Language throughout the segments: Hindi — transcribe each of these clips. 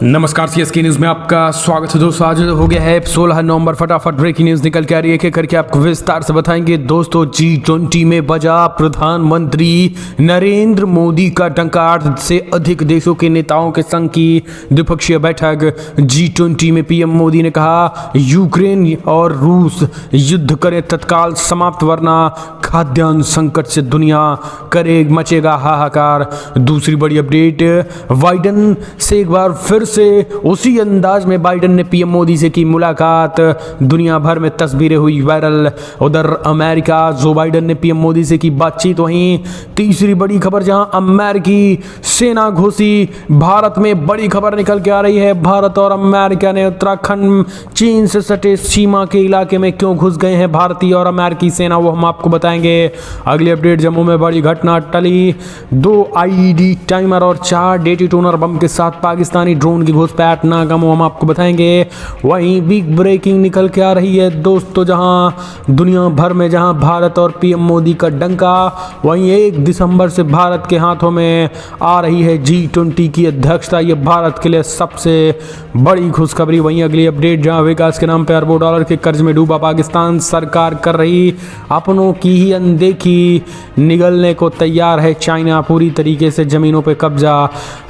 नमस्कार सीएसके न्यूज में आपका स्वागत है दोस्तों। आज हो गया है 16 नवंबर। फटाफट ब्रेकिंग न्यूज निकल के आ रही है, एक करके आपको विस्तार से बताएंगे दोस्तों। G20 में बजा प्रधानमंत्री नरेंद्र मोदी का डंका। 8 से अधिक देशों के नेताओं के संग की द्विपक्षीय बैठक। G20 में पीएम मोदी ने कहा यूक्रेन और रूस युद्ध करें तत्काल समाप्त, वरना खाद्यान्न संकट से दुनिया करे मचेगा हाहाकार। दूसरी बड़ी अपडेट, बाइडन से एक बार फिर से उसी अंदाज में बाइडन ने पीएम मोदी से की मुलाकात। दुनिया भर में तस्वीरें हुई वायरल। उधर अमेरिका, जो बाइडन ने पीएम मोदी से की बातचीत। वहीं तीसरी बड़ी खबर, जहां अमेरिकी सेना घुसी भारत में, बड़ी खबर निकल के आ रही है। भारत और अमेरिका ने उत्तराखंड चीन से सटे सीमा के इलाके में क्यों घुस गए हैं भारतीय और अमेरिकी सेना, वो हम आपको बताएंगे। अगली अपडेट, जम्मू में बड़ी घटना टली। 2 आईईडी टाइमर और 4 डेटी टोनर बम के साथ पाकिस्तानी ड्रोन की घुसपैठ नाकाम, हम आपको बताएंगे। वहीं बिग ब्रेकिंग निकल के आ रही है दोस्तों, जहां दुनिया भर में जहां भारत और पीएम मोदी का डंका, वहीं 1 दिसंबर से भारत के हाथों में आ रही है G20 की अध्यक्षता। ये भारत के लिए सबसे बड़ी खुशखबरी। वहीं अगली अपडेट, जहां विकास के नाम पर अरबों डॉलर के कर्ज में डूबा पाकिस्तान, सरकार कर रही अपनों की ही अनदेखी, निगलने को तैयार है चाइना पूरी तरीके से जमीनों पर कब्जा।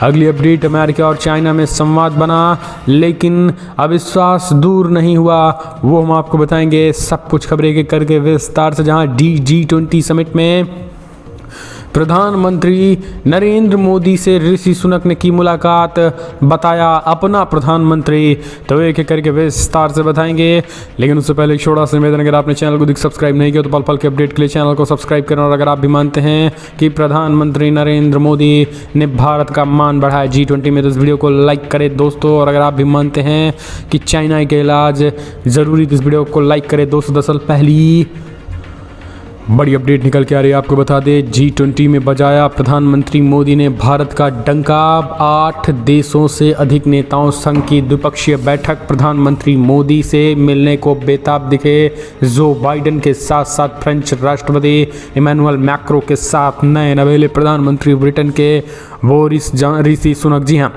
अगली अपडेट, अमेरिका और चाइना में संवाद बना लेकिन अविश्वास दूर नहीं हुआ, वो हम आपको बताएंगे। सब कुछ खबरें के करके विस्तार से। जहां G20 समिट में प्रधानमंत्री नरेंद्र मोदी से ऋषि सुनक ने की मुलाकात, बताया अपना प्रधानमंत्री, तो एक एक करके विस्तार से बताएंगे। लेकिन उससे पहले एक छोटा सा निवेदन, अगर आपने चैनल को सब्सक्राइब नहीं किया तो पल पल के अपडेट के लिए चैनल को सब्सक्राइब करें। और अगर आप भी मानते हैं कि प्रधानमंत्री नरेंद्र मोदी ने भारत का मान बढ़ाया G20 में, तो इस वीडियो को लाइक करें दोस्तों। और अगर आप भी मानते हैं कि चाइना के इलाज ज़रूरी, तो इस वीडियो को लाइक करें दोस्तों। दरअसल पहली बड़ी अपडेट निकल के आ रही है, आपको बता दें। G20 में बजाया प्रधानमंत्री मोदी ने भारत का डंका। 8 देशों से अधिक नेताओं संग की द्विपक्षीय बैठक। प्रधानमंत्री मोदी से मिलने को बेताब दिखे जो बाइडन के साथ साथ फ्रेंच राष्ट्रपति इमैनुअल मैक्रों के साथ नए नवेले प्रधानमंत्री ब्रिटेन के बोरिस ऋषि सुनक। जी हाँ,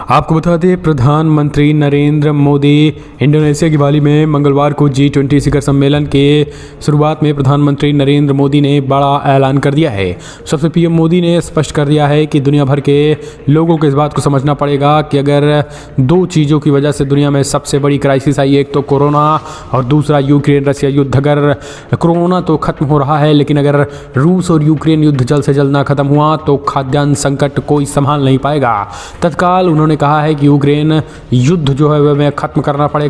आपको बता दें प्रधानमंत्री नरेंद्र मोदी इंडोनेशिया की बाली में मंगलवार को G20 शिखर सम्मेलन के शुरुआत में प्रधानमंत्री नरेंद्र मोदी ने बड़ा ऐलान कर दिया है। सबसे पीएम मोदी ने स्पष्ट कर दिया है कि दुनिया भर के लोगों को इस बात को समझना पड़ेगा कि अगर 2 चीज़ों की वजह से दुनिया में सबसे बड़ी क्राइसिस आई, एक तो कोरोना और दूसरा यूक्रेन रशिया युद्ध। अगर कोरोना तो खत्म हो रहा है, लेकिन अगर रूस और यूक्रेन युद्ध जल्द से जल्द ना खत्म हुआ तो खाद्यान्न संकट कोई संभाल नहीं पाएगा। तत्काल उन्होंने कहा है कि यूक्रेन युद्ध जो है वह खत्म करना पड़ेगा।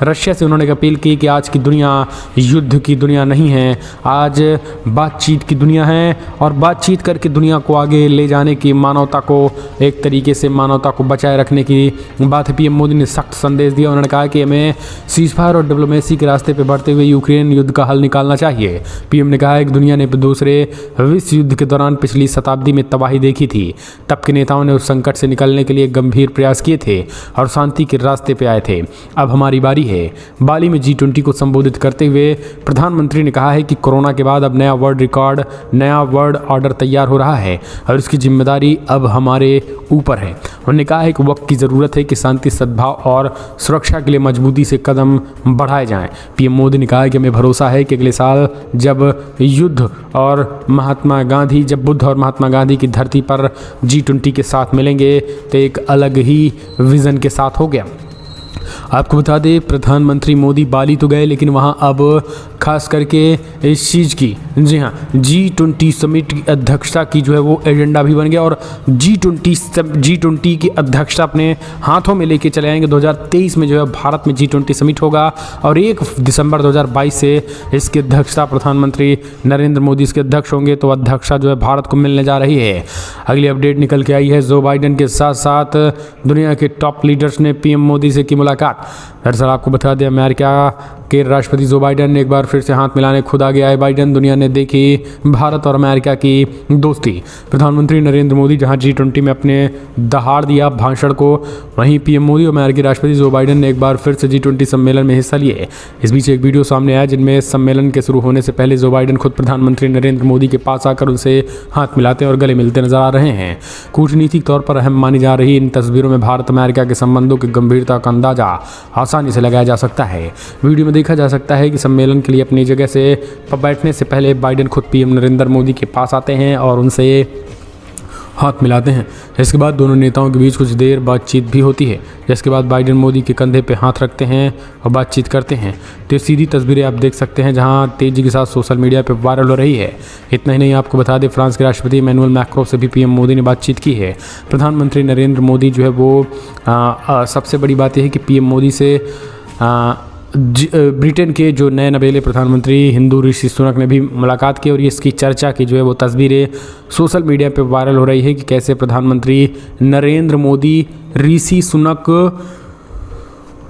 रशिया से उन्होंने अपील की कि आज की दुनिया युद्ध की दुनिया नहीं है, आज बातचीत की दुनिया है, और बातचीत करके दुनिया को आगे ले जाने की, मानवता को एक तरीके से मानवता को बचाए रखने की बात है। पीएम मोदी ने सख्त संदेश दिया। उन्होंने कहा कि हमें सीजफायर और डिप्लोमेसी के रास्ते पर बढ़ते हुए यूक्रेन युद्ध का हल निकालना चाहिए। पीएम ने कहा है कि दुनिया ने दूसरे विश्व युद्ध के दौरान पिछली शताब्दी में तबाही देखी थी, तब के नेताओं ने उस संकट से निकलने के लिए गंभीर प्रयास किए थे और शांति के रास्ते पे आए थे। अब हमारी बारी है। बाली में G20 को संबोधित करते हुए प्रधानमंत्री ने कहा है कि कोरोना के बाद अब नया वर्ल्ड ऑर्डर तैयार हो रहा है और इसकी जिम्मेदारी अब हमारे ऊपर है। उन्होंने कहा है कि वक्त की ज़रूरत है कि शांति, सद्भाव और सुरक्षा के लिए मजबूती से कदम बढ़ाए जाएं। पीएम मोदी ने कहा है कि हमें भरोसा है कि अगले साल जब बुद्ध और महात्मा गांधी की धरती पर G20 के साथ मिलेंगे तो एक अलग ही विज़न के साथ हो गया। आपको बता दें प्रधानमंत्री मोदी बाली तो गए, लेकिन वहाँ अब खास करके इस चीज़ की, जी हाँ, G20 समिट की अध्यक्षता की जो है वो एजेंडा भी बन गया। और G20 की अध्यक्षता अपने हाथों में लेके चले आएंगे। 2023 में जो है भारत में G20 समिट होगा और 1 दिसंबर 2022 से इसकी अध्यक्षता प्रधानमंत्री नरेंद्र मोदी इसके अध्यक्ष होंगे। तो अध्यक्षता जो है भारत को मिलने जा रही है। अगली अपडेट निकल के आई है, जो बाइडन के साथ साथ दुनिया के टॉप लीडर्स ने पीएम मोदी से की मुलाकात। मुलाकात। दरअसल आपको बता दें, अमेरिका के राष्ट्रपति जो बाइडेन ने एक बार फिर से हाथ मिलाने खुद आ गया है बाइडेन। दुनिया ने देखी भारत और अमेरिका की दोस्ती। प्रधानमंत्री नरेंद्र मोदी जहां G20 में अपने दहाड़ दिया भाषण को, वहीं पीएम मोदी और अमेरिकी राष्ट्रपति जो बाइडेन ने एक बार फिर से G20 सम्मेलन में हिस्सा लिए। इस बीच एक वीडियो सामने आया जिनमें सम्मेलन के शुरू होने से पहले जो बाइडेन खुद प्रधानमंत्री नरेंद्र मोदी के पास आकर उनसे हाथ मिलाते और गले मिलते नजर आ रहे हैं। कूटनीतिक तौर पर अहम मानी जा रही इन तस्वीरों में भारत अमेरिका के संबंधों की गंभीरता का अंदाजा आसानी से लगाया जा सकता है। वीडियो में देखा जा सकता है कि सम्मेलन के लिए अपनी जगह से बैठने से पहले बाइडेन खुद पीएम नरेंद्र मोदी के पास आते हैं और उनसे हाथ मिलाते हैं। इसके बाद दोनों नेताओं के बीच कुछ देर बातचीत भी होती है, जिसके बाद बाइडेन मोदी के कंधे पर हाथ रखते हैं और बातचीत करते हैं। तो सीधी तस्वीरें आप देख सकते हैं जहां तेजी के साथ सोशल मीडिया पर वायरल हो रही है। इतना ही नहीं, आपको बता दें फ्रांस के राष्ट्रपति इमैनुअल मैक्रों से भी पीएम मोदी ने बातचीत की है। प्रधानमंत्री नरेंद्र मोदी जो है वो सबसे बड़ी बात यह है कि पीएम मोदी से ब्रिटेन के जो नए नवेले प्रधानमंत्री हिंदू ऋषि सुनक ने भी मुलाकात की और इसकी चर्चा की जो है वो तस्वीरें सोशल मीडिया पे वायरल हो रही है कि कैसे प्रधानमंत्री नरेंद्र मोदी ऋषि सुनक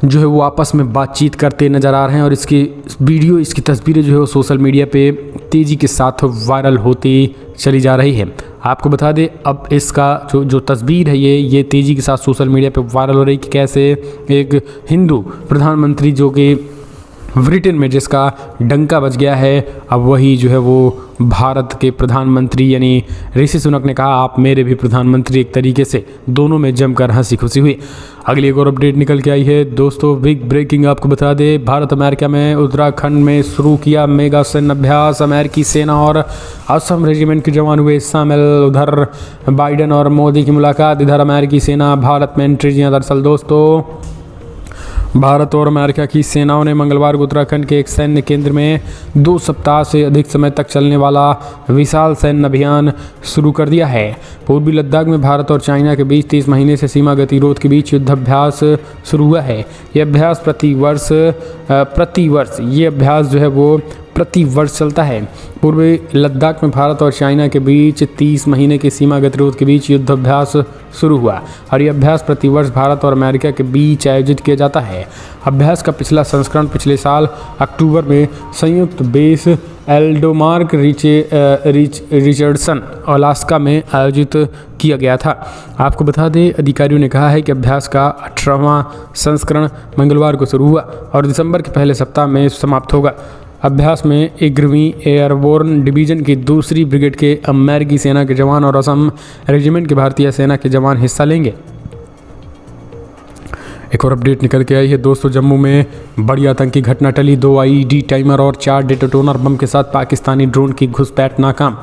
जो है वो आपस में बातचीत करते नज़र आ रहे हैं और इसकी वीडियो, इसकी तस्वीरें जो है वो सोशल मीडिया पे तेज़ी के साथ वायरल होती चली जा रही है। आपको बता दें, अब इसका जो तस्वीर है ये तेज़ी के साथ सोशल मीडिया पे वायरल हो रही है कि कैसे एक हिंदू प्रधानमंत्री जो कि ब्रिटेन में जिसका डंका बज गया है, अब वही जो है वो भारत के प्रधानमंत्री यानी ऋषि सुनक ने कहा आप मेरे भी प्रधानमंत्री। एक तरीके से दोनों में जमकर हंसी खुशी हुई। अगली एक और अपडेट निकल के आई है दोस्तों, बिग ब्रेकिंग। आपको बता दें, भारत अमेरिका में उत्तराखंड में शुरू किया मेगा सैन्य अभ्यास। अमेरिकी सेना और असम रेजिमेंट के जवान हुए शामिल। उधर बाइडेन और मोदी की मुलाकात, इधर अमेरिकी सेना भारत में एंट्री। जी हाँ, दरअसल दोस्तों, भारत और अमेरिका की सेनाओं ने मंगलवार को उत्तराखंड के एक सैन्य केंद्र में 2 सप्ताह से अधिक समय तक चलने वाला विशाल सैन्य अभियान शुरू कर दिया है। पूर्वी लद्दाख में भारत और चाइना के बीच 30 महीने से सीमा गतिरोध के बीच युद्धाभ्यास शुरू हुआ है। यह अभ्यास प्रति वर्ष चलता है। पूर्वी लद्दाख में भारत और चाइना के बीच 30 महीने के सीमा गतिरोध के बीच युद्धाभ्यास शुरू हुआ और यह अभ्यास प्रतिवर्ष भारत और अमेरिका के बीच आयोजित किया जाता है। अभ्यास का पिछला संस्करण पिछले साल अक्टूबर में संयुक्त बेस एल्डोमार्क रिचर्डसन अलास्का में आयोजित किया गया था। आपको बता दें, अधिकारियों ने कहा है कि अभ्यास का 18वां संस्करण मंगलवार को शुरू हुआ और दिसंबर के पहले सप्ताह में समाप्त होगा। अभ्यास में 11वीं एयरबोर्न डिवीजन की 2री ब्रिगेड के अमेरिकी सेना के जवान और असम रेजिमेंट के भारतीय सेना के जवान हिस्सा लेंगे। एक और अपडेट निकल के आई है दोस्तों, जम्मू में बड़ी आतंकी घटना टली। 2 IED टाइमर और 4 डेटोनर बम के साथ पाकिस्तानी ड्रोन की घुसपैठ नाकाम।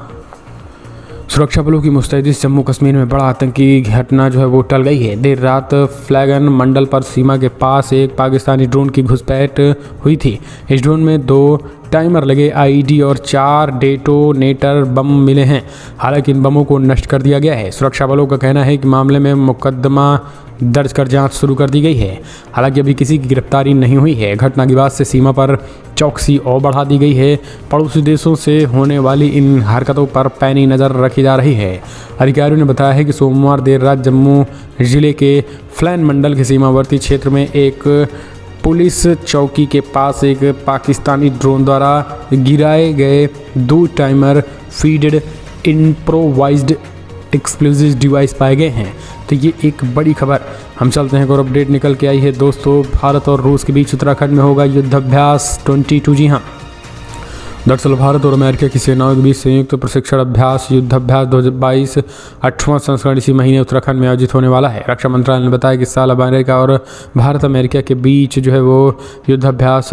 सुरक्षा बलों की मुस्तैदी से जम्मू कश्मीर में बड़ा आतंकी घटना जो है वो टल गई है। देर रात फ्लैगन मंडल पर सीमा के पास एक पाकिस्तानी ड्रोन की घुसपैठ हुई थी। इस ड्रोन में 2 टाइमर लगे IED और 4 डेटोनेटर बम मिले हैं। हालांकि इन बमों को नष्ट कर दिया गया है। सुरक्षा बलों का कहना है कि मामले में मुकदमा दर्ज कर जांच शुरू कर दी गई है। हालांकि अभी किसी की गिरफ्तारी नहीं हुई है। घटना के बाद से सीमा पर चौकसी और बढ़ा दी गई है। पड़ोसी देशों से होने वाली इन हरकतों पर पैनी नज़र रखी जा रही है। अधिकारियों ने बताया है कि सोमवार देर रात जम्मू जिले के फ्लैन मंडल के सीमावर्ती क्षेत्र में एक पुलिस चौकी के पास एक पाकिस्तानी ड्रोन द्वारा गिराए गए 2 timer feeded improvised explosive device पाए गए हैं। तो ये एक बड़ी खबर। हम चलते हैं और अपडेट निकल के आई है दोस्तों, भारत और रूस के बीच उत्तराखंड में होगा युद्धाभ्यास 22। जी हाँ, दरअसल भारत और अमेरिका की सेनाओं के बीच संयुक्त प्रशिक्षण अभ्यास युद्धाभ्यास 2022 8वां संस्करण इसी महीने उत्तराखंड में आयोजित होने वाला है। रक्षा मंत्रालय ने बताया कि इस साल अमेरिका और भारत अमेरिका के बीच जो है वो युद्धाभ्यास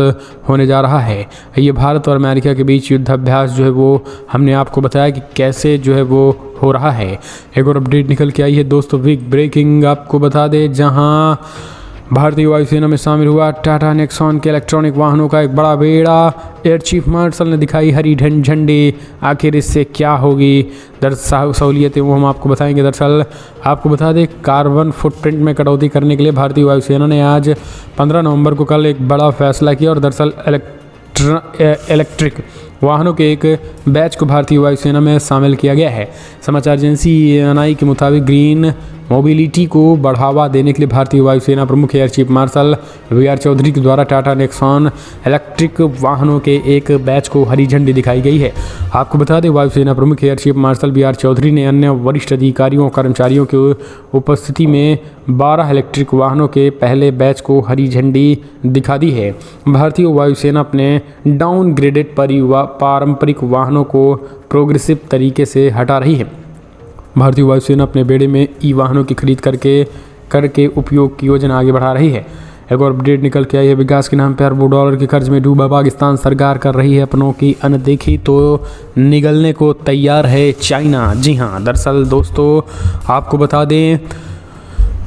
होने जा रहा है। ये भारत और अमेरिका के बीच युद्धाभ्यास जो है वो हमने आपको बताया कि कैसे जो है वो हो रहा है। एक और अपडेट निकल के आई है दोस्तों, बिग ब्रेकिंग। आपको बता दें, जहाँ भारतीय वायुसेना में शामिल हुआ टाटा नेक्सॉन के इलेक्ट्रॉनिक वाहनों का एक बड़ा बेड़ा। एयर चीफ मार्शल ने दिखाई हरी झंडी। आखिर इससे क्या होगी सहूलियतें, वो हम आपको बताएंगे। दरअसल आपको बता दें, कार्बन फुटप्रिंट में कटौती करने के लिए भारतीय वायुसेना ने आज 15 नवंबर को कल एक बड़ा फैसला किया और दरअसल इलेक्ट्रिक वाहनों के एक बैच को भारतीय वायुसेना में शामिल किया गया है। समाचार एजेंसी ANI के मुताबिक ग्रीन मोबिलिटी को बढ़ावा देने के लिए भारतीय वायुसेना प्रमुख air chief marshal V R. Chaudhari के द्वारा टाटा नेक्सॉन इलेक्ट्रिक वाहनों के एक बैच को हरी झंडी दिखाई गई है। आपको बता दें, वायुसेना प्रमुख air chief marshal V R. Chaudhari ने अन्य वरिष्ठ अधिकारियों और कर्मचारियों की उपस्थिति में 12 इलेक्ट्रिक वाहनों के पहले बैच को हरी झंडी दिखा दी है। भारतीय वायुसेना अपने डाउनग्रेडेड पारंपरिक वाहनों को प्रोग्रेसिव तरीके से हटा रही है। भारतीय वायुसेना अपने बेड़े में ई वाहनों की खरीद करके उपयोग की योजना आगे बढ़ा रही है। एक और अपडेट निकल के आई है, विकास के नाम पर अरबों डॉलर के कर्ज में डूबा पाकिस्तान सरकार कर रही है अपनों की अनदेखी तो निगलने को तैयार है चाइना। जी हाँ, दरअसल दोस्तों आपको बता दें,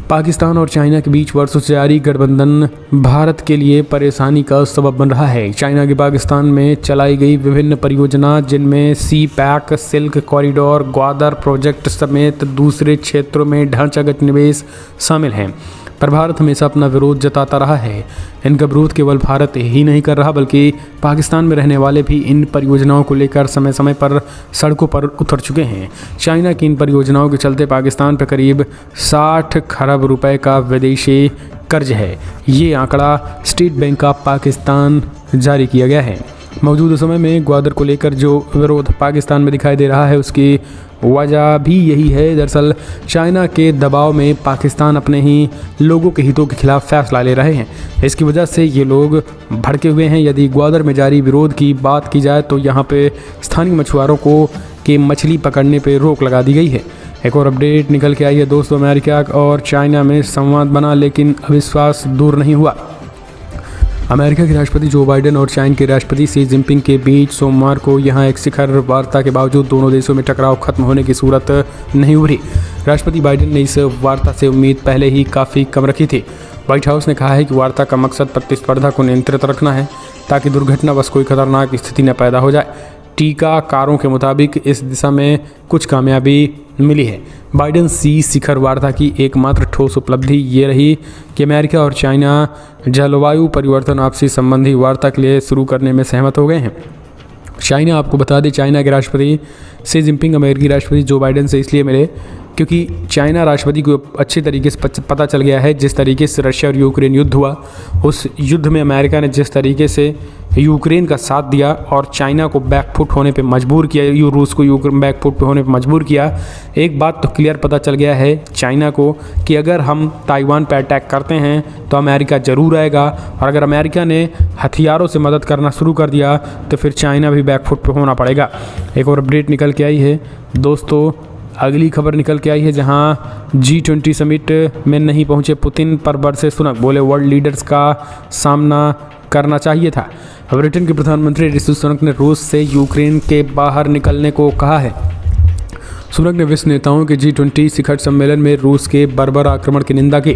पाकिस्तान और चाइना के बीच वर्षों से जारी गठबंधन भारत के लिए परेशानी का सबब बन रहा है। चाइना के पाकिस्तान में चलाई गई विभिन्न परियोजना, जिनमें CPEC, silk corridor, Gwadar project समेत दूसरे क्षेत्रों में ढांचागत निवेश शामिल हैं, पर भारत हमेशा अपना विरोध जताता रहा है। इनका विरोध केवल भारत ही नहीं कर रहा, बल्कि पाकिस्तान में रहने वाले भी इन परियोजनाओं को लेकर समय समय पर सड़कों पर उतर चुके हैं। चाइना की इन परियोजनाओं के चलते पाकिस्तान पर करीब 60 खरब रुपए का विदेशी कर्ज है। ये आंकड़ा स्टेट बैंक ऑफ पाकिस्तान जारी किया गया है। मौजूदा समय में ग्वादर को लेकर जो विरोध पाकिस्तान में दिखाई दे रहा है, उसकी वजह भी यही है। दरअसल चाइना के दबाव में पाकिस्तान अपने ही लोगों के हितों के खिलाफ फैसला ले रहे हैं। इसकी वजह से ये लोग भड़के हुए हैं। यदि ग्वादर में जारी विरोध की बात की जाए तो यहाँ पे स्थानीय मछुआरों को के मछली पकड़ने पे रोक लगा दी गई है। एक और अपडेट निकल के आई है दोस्तों, अमेरिका और चाइना में संवाद बना लेकिन अविश्वास दूर नहीं हुआ। अमेरिका के राष्ट्रपति जो बाइडेन और चाइना के राष्ट्रपति शी जिनपिंग के बीच सोमवार को यहां एक शिखर वार्ता के बावजूद दोनों देशों में टकराव खत्म होने की सूरत नहीं उभरी। राष्ट्रपति बाइडेन ने इस वार्ता से उम्मीद पहले ही काफ़ी कम रखी थी। व्हाइट हाउस ने कहा है कि वार्ता का मकसद प्रतिस्पर्धा को नियंत्रित रखना है ताकि दुर्घटनावश कोई खतरनाक स्थिति न पैदा हो जाए। टीकाकारों के मुताबिक इस दिशा में कुछ कामयाबी मिली है। बाइडेन सी शिखर वार्ता की एकमात्र ठोस उपलब्धि ये रही कि अमेरिका और चाइना जलवायु परिवर्तन आपसी संबंधी वार्ता के लिए शुरू करने में सहमत हो गए हैं। चाइना, आपको बता दें, चाइना के राष्ट्रपति शी जिनपिंग अमेरिकी राष्ट्रपति जो बाइडेन से इसलिए मिले क्योंकि चाइना राष्ट्रपति को अच्छे तरीके से पता चल गया है जिस तरीके से रशिया और यूक्रेन युद्ध हुआ, उस युद्ध में अमेरिका ने जिस तरीके से यूक्रेन का साथ दिया और चाइना को बैकफुट होने पे मजबूर किया, रूस को यूक्रेन बैकफुट होने पे मजबूर किया। एक बात तो क्लियर पता चल गया है चाइना को कि अगर हम ताइवान पर अटैक करते हैं तो अमेरिका ज़रूर आएगा, और अगर अमेरिका ने हथियारों से मदद करना शुरू कर दिया तो फिर चाइना भी बैकफुट पे होना पड़ेगा। एक और अपडेट निकल के आई है दोस्तों, अगली खबर निकल के आई है जहां G20 समिट में नहीं पहुंचे पुतिन पर बरसे सुनक, बोले वर्ल्ड लीडर्स का सामना करना चाहिए था। ब्रिटेन के प्रधानमंत्री ऋषि सुनक ने रूस से यूक्रेन के बाहर निकलने को कहा है। सुनक ने विश्व नेताओं के G20 शिखर सम्मेलन में रूस के बर्बर आक्रमण की निंदा की।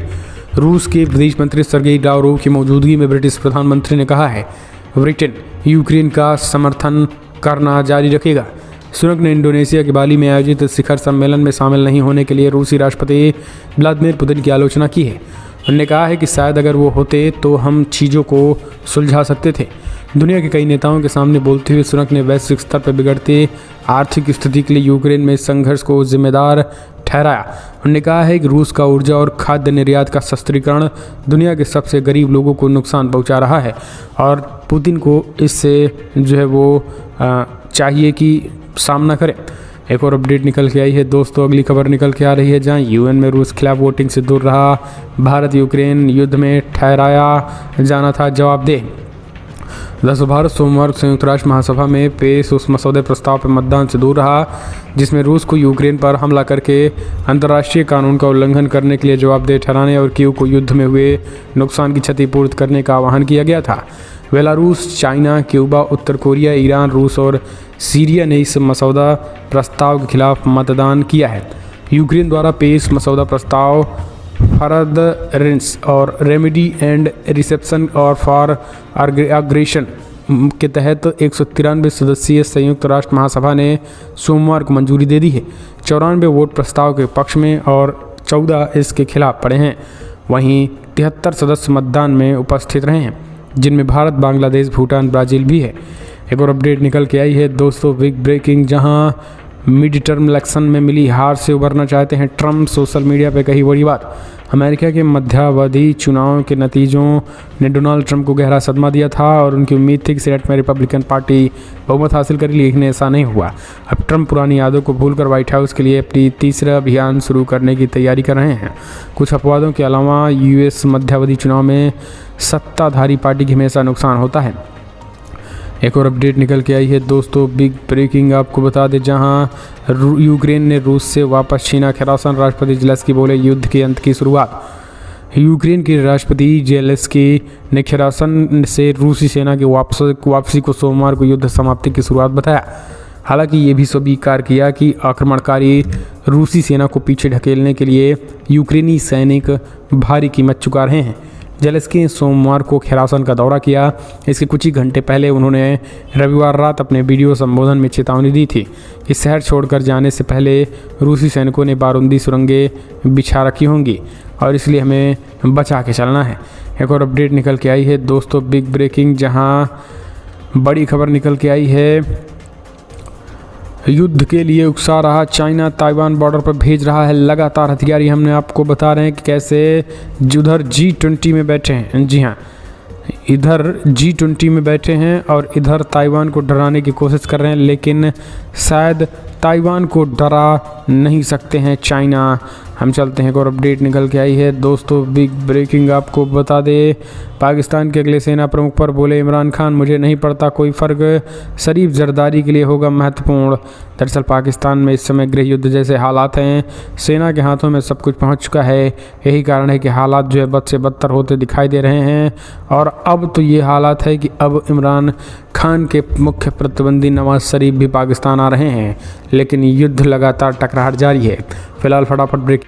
रूस के विदेश मंत्री सर्गेई लावरोव की मौजूदगी में ब्रिटिश प्रधानमंत्री ने कहा है ब्रिटेन यूक्रेन का समर्थन करना जारी रखेगा। सुनक ने इंडोनेशिया के बाली में आयोजित शिखर सम्मेलन में शामिल नहीं होने के लिए रूसी राष्ट्रपति व्लादिमीर पुतिन की आलोचना की है। उन्होंने कहा है कि शायद अगर वो होते तो हम चीज़ों को सुलझा सकते थे। दुनिया के कई नेताओं के सामने बोलते हुए सुनक ने वैश्विक स्तर पर बिगड़ती आर्थिक स्थिति के लिए यूक्रेन में संघर्ष को जिम्मेदार ठहराया। उन्होंने कहा है कि रूस का ऊर्जा और खाद्य निर्यात का शस्त्रीकरण दुनिया के सबसे गरीब लोगों को नुकसान पहुंचा रहा है और पुतिन को इससे जो है वो चाहिए कि सामना करें। एक और अपडेट निकल के आई है दोस्तों, अगली खबर निकल के आ रही है जहां यूएन में रूस खिलाफ वोटिंग से दूर रहा भारत यूक्रेन युद्ध में ठहराया जाना था जवाबदेह। दरअसल भारत सोमवार संयुक्त राष्ट्र महासभा में पेश उस मसौदे प्रस्ताव पर मतदान से दूर रहा जिसमें रूस को यूक्रेन पर हमला करके अंतर्राष्ट्रीय कानून का उल्लंघन करने के लिए जवाबदेह ठहराने और कीव को युद्ध में हुए नुकसान की क्षतिपूर्ति करने का आह्वान किया गया था। बेलारूस, चाइना, क्यूबा, उत्तर कोरिया, ईरान, रूस और सीरिया ने इस मसौदा प्रस्ताव के खिलाफ मतदान किया है। यूक्रेन द्वारा पेश मसौदा प्रस्ताव फर्दरेंस और रेमेडी एंड रिसेप्शन और फॉर अग्रेशन के तहत 193 सदस्यीय संयुक्त राष्ट्र महासभा ने सोमवार को मंजूरी दे दी है। 94 वोट प्रस्ताव के पक्ष में और 14 इसके खिलाफ पड़े हैं। वहीं 73 सदस्य मतदान में उपस्थित रहे हैं जिनमें भारत, बांग्लादेश, भूटान, ब्राज़ील भी है। एक और अपडेट निकल के आई है दोस्तों, बिग ब्रेकिंग, जहां मिड टर्म इलेक्शन में मिली हार से उबरना चाहते हैं ट्रंप। सोशल मीडिया पे कही बड़ी बात। अमेरिका के मध्यावधि चुनाव के नतीजों ने डोनाल्ड ट्रंप को गहरा सदमा दिया था और उनकी उम्मीद थी कि सेनेट में रिपब्लिकन पार्टी बहुमत हासिल करेगी, लेकिन ऐसा नहीं हुआ। अब ट्रंप पुरानी यादों को भूलकर व्हाइट हाउस के लिए अपनी तीसरा अभियान शुरू करने की तैयारी कर रहे हैं। कुछ अपवादों के अलावा यूएस मध्यावधि चुनाव में सत्ताधारी पार्टी की हमेशा नुकसान होता है। एक और अपडेट निकल के आई है दोस्तों, बिग ब्रेकिंग आपको बता दें, जहां यूक्रेन ने रूस से वापस छीना खरासन। राष्ट्रपति ज़ेलेंस्की बोले युद्ध के अंत की शुरुआत। यूक्रेन के राष्ट्रपति ज़ेलेंस्की ने खरासन से रूसी सेना की वापसी को सोमवार को युद्ध समाप्ति की शुरुआत बताया। हालांकि ये भी स्वीकार किया कि आक्रमणकारी रूसी सेना को पीछे ढकेलने के लिए यूक्रेनी सैनिक भारी कीमत चुका रहे हैं। ज़ेलेंस्की ने सोमवार को खरासन का दौरा किया। इसके कुछ ही घंटे पहले उन्होंने रविवार रात अपने वीडियो संबोधन में चेतावनी दी थी कि शहर छोड़कर जाने से पहले रूसी सैनिकों ने बारूदी सुरंगें बिछा रखी होंगी और इसलिए हमें बचा के चलना है। एक और अपडेट निकल के आई है दोस्तों, बिग ब्रेकिंग, जहां बड़ी खबर निकल के आई है। युद्ध के लिए उकसा रहा चाइना, ताइवान बॉर्डर पर भेज रहा है लगातार हथियार। हमने आपको बता रहे हैं कि कैसे उधर G20 में बैठे हैं। जी हाँ, इधर G20 में बैठे हैं और इधर ताइवान को डराने की कोशिश कर रहे हैं, लेकिन शायद ताइवान को डरा नहीं सकते हैं चाइना। हम चलते हैं। एक और अपडेट निकल के आई है दोस्तों, बिग ब्रेकिंग आपको बता दे। पाकिस्तान के अगले सेना प्रमुख पर बोले इमरान खान, मुझे नहीं पड़ता कोई फ़र्क, शरीफ जरदारी के लिए होगा महत्वपूर्ण। दरअसल पाकिस्तान में इस समय गृह युद्ध जैसे हालात हैं, सेना के हाथों में सब कुछ पहुंच चुका है। यही कारण है कि हालात जो है बद से बदतर होते दिखाई दे रहे हैं और अब तो ये हालात है कि अब इमरान खान के मुख्य प्रतिद्वंदी नवाज शरीफ भी पाकिस्तान आ रहे हैं, लेकिन युद्ध लगातार टकराहट जारी है। फिलहाल फटाफट ब्रेक